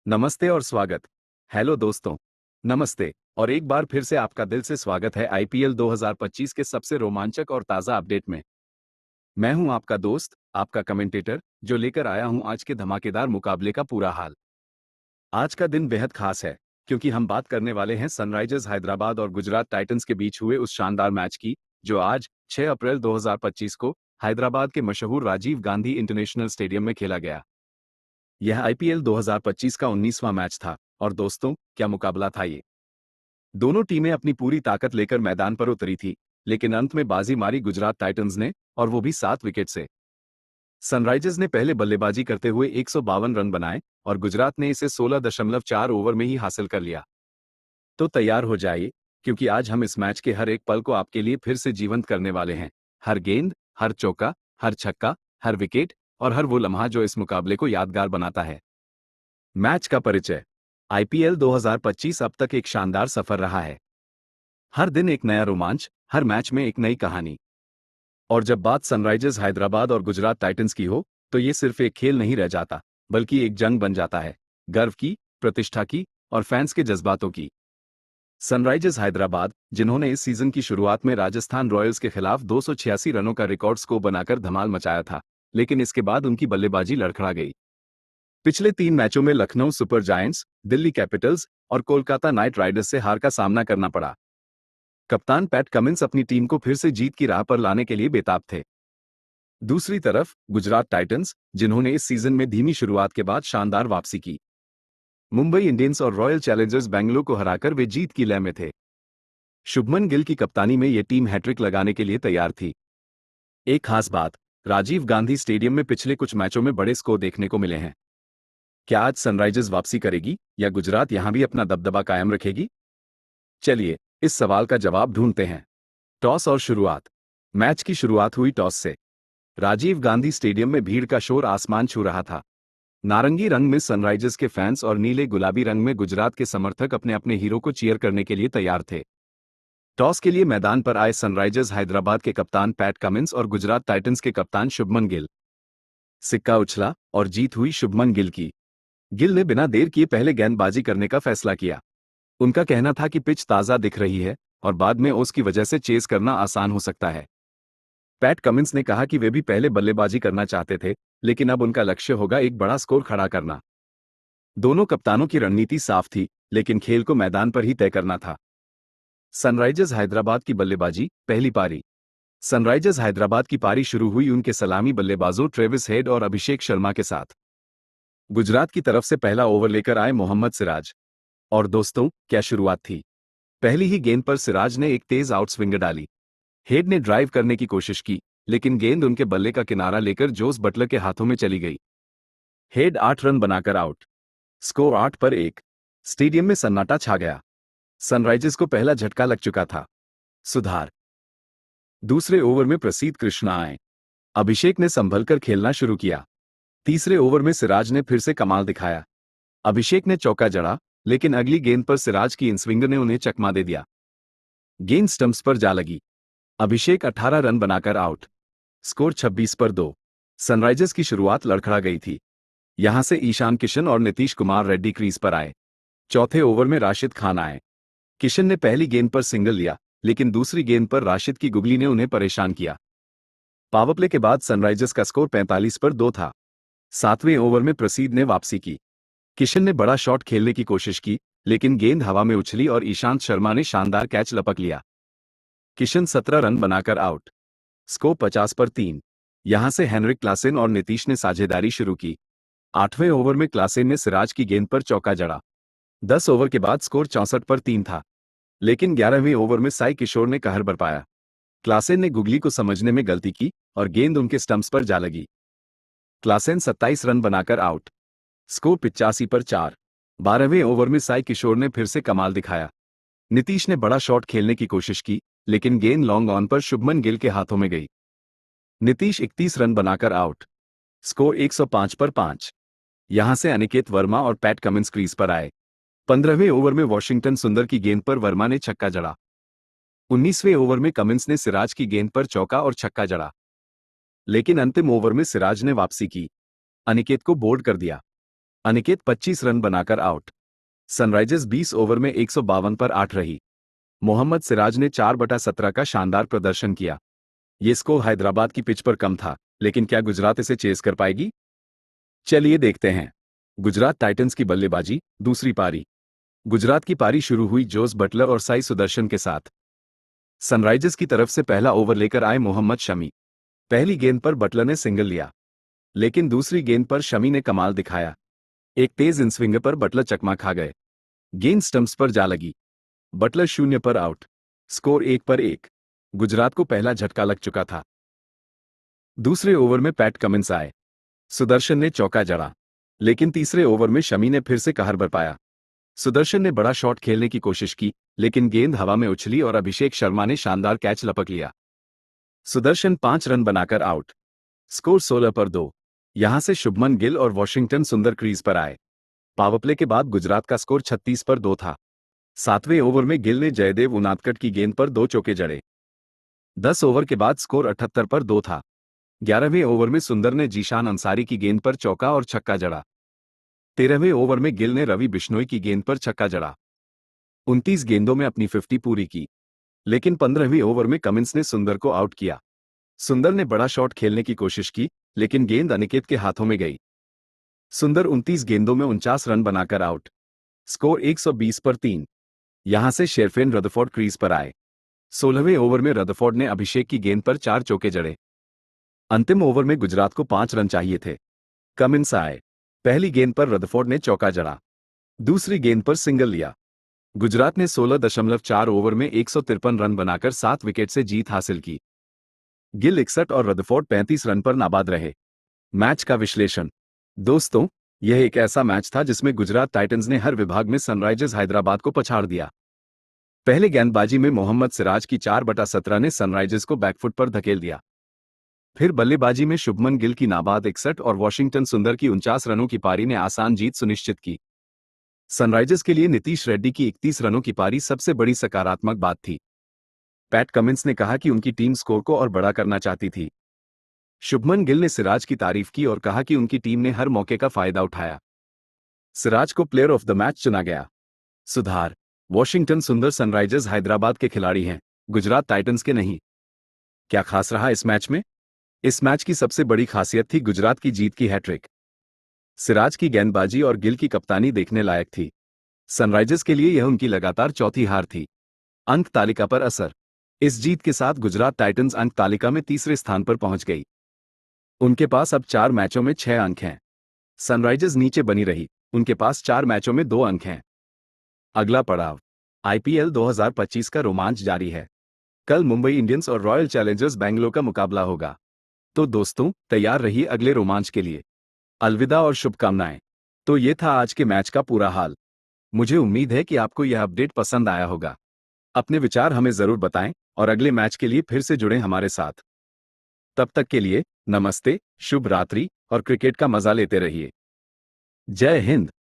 नमस्ते और स्वागत। हेलो दोस्तों। नमस्ते। और एक बार फिर से आपका दिल से स्वागत है आईपीएल 2025 के सबसे रोमांचक और ताज़ा अपडेट में। मैं हूं आपका दोस्त, आपका कमेंटेटर, जो लेकर आया हूं आज के धमाकेदार मुकाबले का पूरा हाल। आज का दिन बेहद खास है, क्योंकि हम बात करने वाले हैं सनराइजर्स हैदराबाद और गुजरात टाइटंस के बीच हुए उस शानदार मैच की, जो आज 6 अप्रैल 2025 को हैदराबाद के मशहूर राजीव गांधी इंटरनेशनल स्टेडियम में खेला गया। यह आईपीएल 2025 का 19वां मैच था, और दोस्तों, क्या मुकाबला था ये। दोनों टीमें अपनी पूरी ताकत लेकर मैदान पर उतरी थी, लेकिन अंत में बाजी मारी गुजरात टाइटंस ने, और वो भी 7 विकेट से। सनराइजर्स ने पहले बल्लेबाजी करते हुए 152 रन बनाए, और गुजरात ने इसे 16.4 ओवर में ही हासिल कर लिया। तो तैयार हो जाइए, क्योंकि आज हम इस मैच के हर एक पल को आपके लिए फिर से जीवंत करने वाले हैं। हर गेंद, हर चौका, हर छक्का, हर विकेट, और हर वो लम्हा जो इस मुकाबले को यादगार बनाता है। मैच का परिचय। आईपीएल 2025 अब तक एक शानदार सफर रहा है। हर दिन एक नया रोमांच, हर मैच में एक नई कहानी। और जब बात सनराइजर्स हैदराबाद और गुजरात टाइटंस की हो, तो ये सिर्फ एक खेल नहीं रह जाता, बल्कि एक जंग बन जाता है। गर्व की, प्रतिष्ठा की, और फैंस के जज्बातों की। सनराइजर्स हैदराबाद, जिन्होंने इस सीजन की शुरुआत में राजस्थान रॉयल्स के खिलाफ 286 रनों का रिकॉर्ड स्कोर बनाकर धमाल मचाया था, लेकिन इसके बाद उनकी बल्लेबाजी लड़खड़ा गई। पिछले 3 मैचों में Lucknow super giants, Delhi Capitals और कोलकाता नाइट राइडर्स से हार का सामना करना पड़ा। कप्तान पैट कमिंस अपनी टीम को फिर से जीत की राह पर लाने के लिए बेताब थे। दूसरी तरफ गुजरात टाइटंस, जिन्होंने इस सीजन में धीमी शुरुआत के बाद शानदार वापसी की। मुंबई इंडियंस और रॉयल चैलेंजर्स बेंगलुरु को हराकर वे जीत की लय में थे। शुभमन गिल की कप्तानी में ये टीम हैट्रिक लगाने के लिए तैयार थी। एक खास बात, राजीव गांधी स्टेडियम में पिछले कुछ मैचों में बड़े स्कोर देखने को मिले हैं। क्या आज सनराइजर्स वापसी करेगी, या गुजरात यहां भी अपना दबदबा कायम रखेगी? चलिए, इस सवाल का जवाब ढूंढते हैं। टॉस और शुरुआत। मैच की शुरुआत हुई टॉस से। राजीव गांधी स्टेडियम में भीड़ का शोर आसमान छू रहा था। नारंगी रंग में सनराइजर्स के फैंस और नीले गुलाबी रंग में गुजरात के समर्थक अपने अपने हीरो को चीयर करने के लिए तैयार थे। टॉस के लिए मैदान पर आए सनराइजर्स हैदराबाद के कप्तान पैट कमिंस और गुजरात टाइटंस के कप्तान शुभमन गिल। सिक्का उछला, और जीत हुई शुभमन गिल की। गिल ने बिना देर किए पहले गेंदबाजी करने का फैसला किया। उनका कहना था कि पिच ताज़ा दिख रही है, और बाद में उसकी वजह से चेस करना आसान हो सकता है। पैट कमिंस ने कहा कि वे भी पहले बल्लेबाजी करना चाहते थे, लेकिन अब उनका लक्ष्य होगा एक बड़ा स्कोर खड़ा करना। दोनों कप्तानों की रणनीति साफ थी, लेकिन खेल को मैदान पर ही तय करना था। सनराइजर्स हैदराबाद की बल्लेबाजी। पहली पारी। सनराइजर्स हैदराबाद की पारी शुरू हुई उनके सलामी बल्लेबाजों ट्रेविस हेड और अभिषेक शर्मा के साथ। गुजरात की तरफ से पहला ओवर लेकर आए मोहम्मद सिराज। और दोस्तों, क्या शुरुआत थी। पहली ही गेंद पर सिराज ने एक तेज आउट स्विंग डाली। हेड ने ड्राइव करने की कोशिश की, लेकिन गेंद उनके बल्ले का किनारा लेकर जोस बटलर के हाथों में चली गई। हेड 8 रन बनाकर आउट। स्कोर 8 पर 1। स्टेडियम में सन्नाटा छा गया। सनराइजर्स को पहला झटका लग चुका था। सुधार। दूसरे ओवर में प्रसीद कृष्णा आए। अभिषेक ने संभलकर खेलना शुरू किया। तीसरे ओवर में सिराज ने फिर से कमाल दिखाया। अभिषेक ने चौका जड़ा, लेकिन अगली गेंद पर सिराज की इनस्विंगर ने उन्हें चकमा दे दिया। गेंद स्टंप्स पर जा लगी। अभिषेक 18 रन बनाकर आउट। स्कोर 26 पर 2। सनराइजर्स की शुरुआत लड़खड़ा गई थी। यहां से ईशान किशन और नीतीश कुमार रेड्डी क्रीज पर आए। चौथे ओवर में राशिद खान आए। किशन ने पहली गेंद पर सिंगल लिया, लेकिन दूसरी गेंद पर राशिद की गुगली ने उन्हें परेशान किया। पावरप्ले के बाद सनराइजर्स का स्कोर 45 पर 2 था। 7वें ओवर में प्रसीद ने वापसी की। किशन ने बड़ा शॉट खेलने की कोशिश की, लेकिन गेंद हवा में उछली और ईशांत शर्मा ने शानदार कैच लपक लिया। किशन 17 रन बनाकर आउट। स्कोर 50 पर 3। यहां से हेनरिक क्लासेन और नीतीश ने साझेदारी शुरू की। 8वें ओवर में क्लासेन ने सिराज की गेंद पर चौका जड़ा। 10 ओवर के बाद स्कोर 64 पर 3 था। लेकिन 11वें ओवर में साई किशोर ने कहर बरपाया। क्लासेन ने गुगली को समझने में गलती की, और गेंद उनके स्टंप्स पर जा लगी। क्लासेन 27 रन बनाकर आउट। स्कोर 85 पर 4। 12वें ओवर में साई किशोर ने फिर से कमाल दिखाया। नीतीश ने बड़ा शॉट खेलने की कोशिश की, लेकिन गेंद लॉन्ग ऑन पर शुभमन गिल के हाथों में गई। नीतीश 31 रन बनाकर आउट। स्कोर 105 पर 5। यहां से अनिकेत वर्मा और पैट कमिंस क्रीज पर आए। 15वें ओवर में वॉशिंगटन सुंदर की गेंद पर वर्मा ने छक्का जड़ा। 19वें ओवर में कमिंस ने सिराज की गेंद पर चौका और छक्का जड़ा। लेकिन अंतिम ओवर में सिराज ने वापसी की। अनिकेत को बोल्ड कर दिया। अनिकेत 25 रन बनाकर आउट। सनराइजर्स 20 ओवर में 152 पर 8 रही। मोहम्मद सिराज ने 4/17 का शानदार प्रदर्शन किया। ये स्कोर हैदराबाद की पिच पर कम था, लेकिन क्या गुजरात इसे चेस कर पाएगी? चलिए देखते हैं। गुजरात टाइटंस की बल्लेबाजी, दूसरी पारी। गुजरात की पारी शुरू हुई जोस बटलर और साई सुदर्शन के साथ। सनराइजर्स की तरफ से पहला ओवर लेकर आए मोहम्मद शमी। पहली गेंद पर बटलर ने सिंगल लिया, लेकिन दूसरी गेंद पर शमी ने कमाल दिखाया। एक तेज इनस्विंगर पर बटलर चकमा खा गए। गेंद स्टंप्स पर जा लगी। बटलर 0 पर आउट। स्कोर 1 पर 1। गुजरात को पहला झटका लग चुका था। दूसरे ओवर में पैट कमिंस आए। सुदर्शन ने चौका जड़ा, लेकिन तीसरे ओवर में शमी ने फिर से कहर बरपाया। सुदर्शन ने बड़ा शॉट खेलने की कोशिश की, लेकिन गेंद हवा में उछली और अभिषेक शर्मा ने शानदार कैच लपक लिया। सुदर्शन 5 रन बनाकर आउट। स्कोर 16 पर 2। यहां से शुभमन गिल और वॉशिंगटन सुंदर क्रीज पर आए। पावरप्ले के बाद गुजरात का स्कोर 36 पर 2 था। 7वें ओवर में गिल ने जयदेव उनादकट की गेंद पर 2 चौके जड़े। 10 ओवर के बाद स्कोर 78 पर 2 था। 11वें ओवर में सुंदर ने जीशान अंसारी की गेंद पर चौका और छक्का जड़ा। 13वें ओवर में गिल ने रवि बिश्नोई की गेंद पर छक्का जड़ा। 29 गेंदों में अपनी 50 पूरी की, लेकिन 15वीं ओवर में कमिंस ने सुंदर को आउट किया। सुंदर ने बड़ा शॉट खेलने की कोशिश की, लेकिन गेंद अनिकेत के हाथों में गई। सुंदर 29 गेंदों में 49 रन बनाकर आउट। स्कोर 120 पर 3। यहां से शेरफेन रदरफोर्ड क्रीज पर आए। 16वें ओवर में रदरफोर्ड ने अभिषेक की गेंद पर 4 चौके जड़े। अंतिम ओवर में गुजरात को 5 रन चाहिए थे। कमिंस आए। पहली गेंद पर रदरफोर्ड ने चौका जड़ा। दूसरी गेंद पर सिंगल लिया। गुजरात ने 16.4 ओवर में 153 रन बनाकर 7 विकेट से जीत हासिल की। गिल 61 और रदरफोर्ड 35 रन पर नाबाद रहे। मैच का विश्लेषण। दोस्तों, यह एक ऐसा मैच था जिसमें गुजरात टाइटंस ने हर विभाग में सनराइजर्स हैदराबाद को पछाड़ दिया। पहले गेंदबाजी में मोहम्मद सिराज की 4/17 ने सनराइजर्स को बैकफुट पर धकेल दिया। फिर बल्लेबाजी में शुभमन गिल की नाबाद 61 और वॉशिंगटन सुंदर की 49 रनों की पारी ने आसान जीत सुनिश्चित की। सनराइजर्स के लिए नीतीश रेड्डी की 31 रनों की पारी सबसे बड़ी सकारात्मक बात थी। पैट कमिंस ने कहा कि उनकी टीम स्कोर को और बड़ा करना चाहती थी। शुभमन गिल ने सिराज की तारीफ की और कहा कि उनकी टीम ने हर मौके का फायदा उठाया। सिराज को प्लेयर ऑफ द मैच चुना गया। सुधार। वॉशिंगटन सुंदर सनराइजर्स हैदराबाद के खिलाड़ी हैं, गुजरात टाइटंस के नहीं। क्या खास रहा इस मैच में? इस मैच की सबसे बड़ी खासियत थी गुजरात की जीत की हैट्रिक। सिराज की गेंदबाजी और गिल की कप्तानी देखने लायक थी। सनराइजर्स के लिए यह उनकी लगातार चौथी हार थी। अंक तालिका पर असर। इस जीत के साथ गुजरात टाइटंस अंक तालिका में तीसरे स्थान पर पहुंच गई। उनके पास अब 4 मैचों में 6 अंक हैं। सनराइजर्स नीचे बनी रही, उनके पास 4 मैचों में 2 अंक हैं। अगला पड़ाव। आईपीएल 2025 का रोमांच जारी है। कल मुंबई इंडियंस और रॉयल चैलेंजर्स बेंगलोर का मुकाबला होगा। तो दोस्तों, तैयार रहिए अगले रोमांच के लिए। अलविदा और शुभकामनाएं। तो ये था आज के मैच का पूरा हाल। मुझे उम्मीद है कि आपको यह अपडेट पसंद आया होगा। अपने विचार हमें जरूर बताएं और अगले मैच के लिए फिर से जुड़ें हमारे साथ। तब तक के लिए नमस्ते, शुभ रात्रि और क्रिकेट का मजा लेते रहिए। जय हिंद।